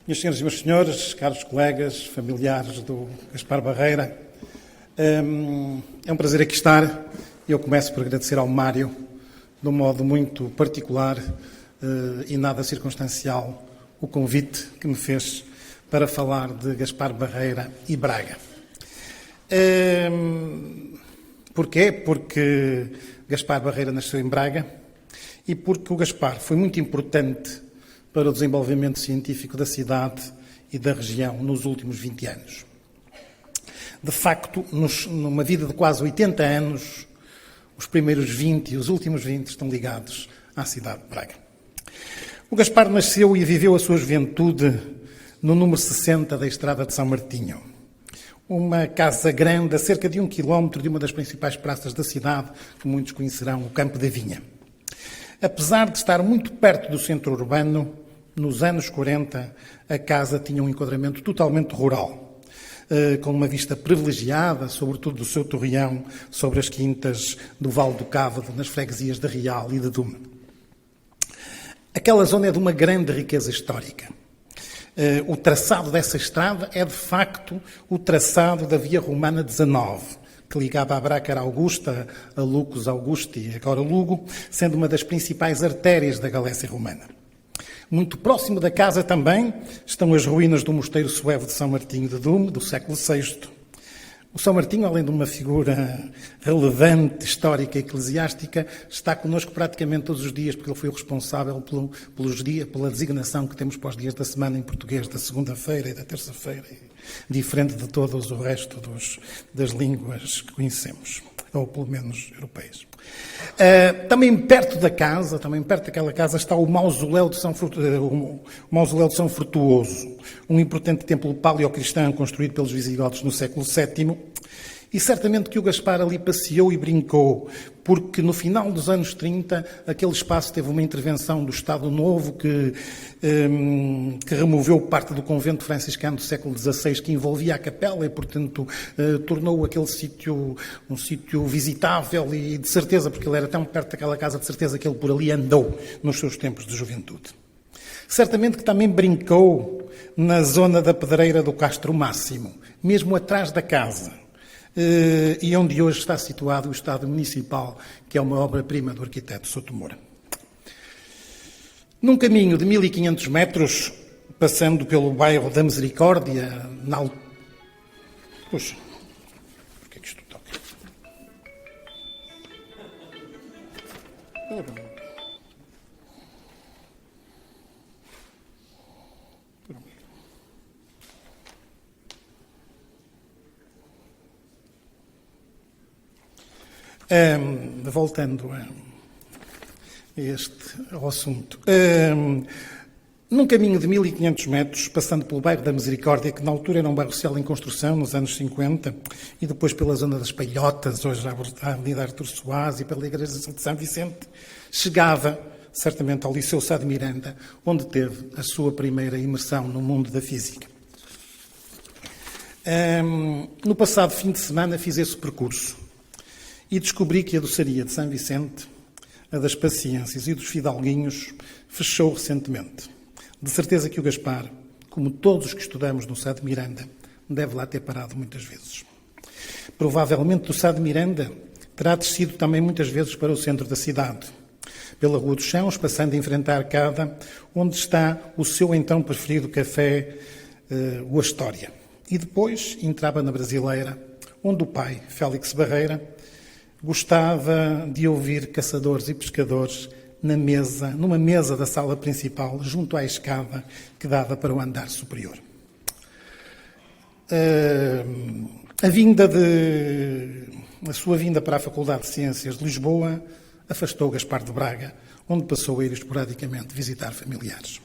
Minhas senhoras e meus senhores, caros colegas, familiares do Gaspar Barreira, é um prazer aqui estar. Eu começo por agradecer ao Mário, de um modo muito particular e nada circunstancial, o convite que me fez para falar de Gaspar Barreira e Braga. Porquê? Porque Gaspar Barreira nasceu em Braga e porque o Gaspar foi muito importante para o desenvolvimento científico da cidade e da região nos últimos 20 anos. De facto, numa vida de quase 80 anos, os primeiros 20 e os últimos 20 estão ligados à cidade de Braga. O Gaspar nasceu e viveu a sua juventude no número 60 da Estrada de São Martinho. Uma casa grande a cerca de 1 quilómetro de uma das principais praças da cidade, que muitos conhecerão, o Campo da Vinha. Apesar de estar muito perto do centro urbano, nos anos 40 a casa tinha um enquadramento totalmente rural, com uma vista privilegiada, sobretudo do seu torreão, sobre as quintas do Vale do Cávado, nas freguesias de Real e de Dume. Aquela zona é de uma grande riqueza histórica. O traçado dessa estrada é, de facto, o traçado da Via Romana 19, que ligava a Bracara Augusta, a Lucus Augusti e agora Lugo, sendo uma das principais artérias da Galécia Romana. Muito próximo da casa também estão as ruínas do Mosteiro Suevo de São Martinho de Dume, do século VI. O São Martinho, além de uma figura relevante, histórica e eclesiástica, está connosco praticamente todos os dias, porque ele foi o responsável pela designação que temos para os dias da semana em português, da segunda-feira e da terça-feira, diferente de todos o resto das línguas que conhecemos, ou pelo menos europeias. Também perto daquela casa, está o Mausoléu de São Frutuoso, um importante templo paleocristão construído pelos visigodos no século VII. E certamente que o Gaspar ali passeou e brincou, porque no final dos anos 30 aquele espaço teve uma intervenção do Estado Novo que removeu parte do convento franciscano do século XVI que envolvia a capela e, portanto, tornou aquele sítio um sítio visitável e de certeza, porque ele era tão perto daquela casa, de certeza que ele por ali andou nos seus tempos de juventude. Certamente que também brincou na zona da Pedreira do Castro Máximo, mesmo atrás da casa, e onde hoje está situado o Estádio Municipal, que é uma obra-prima do arquiteto Souto Moura. Num caminho de 1500 metros, passando pelo bairro da Misericórdia, Puxa, porquê que isto toca? Voltando ao assunto. Num caminho de 1500 metros, passando pelo bairro da Misericórdia, que na altura era um bairro social em construção, nos anos 50, e depois pela zona das Palhotas, hoje a Avenida Artur Soares, e pela Igreja de São Vicente, chegava certamente ao Liceu Sá de Miranda, onde teve a sua primeira imersão no mundo da física. No passado fim de semana fiz esse percurso e descobri que a doçaria de São Vicente, a das Paciências e dos Fidalguinhos, fechou recentemente. De certeza que o Gaspar, como todos os que estudamos no Sá de Miranda, deve lá ter parado muitas vezes. Provavelmente do Sá de Miranda terá descido também muitas vezes para o centro da cidade, pela Rua dos Chãos, passando a enfrentar a Arcada, onde está o seu então preferido café, o Astória. E depois entrava na Brasileira, onde o pai, Félix Barreira, gostava de ouvir caçadores e pescadores numa mesa da sala principal, junto à escada que dava para o andar superior. A sua vinda para a Faculdade de Ciências de Lisboa afastou Gaspar de Braga, onde passou a ir esporadicamente visitar familiares.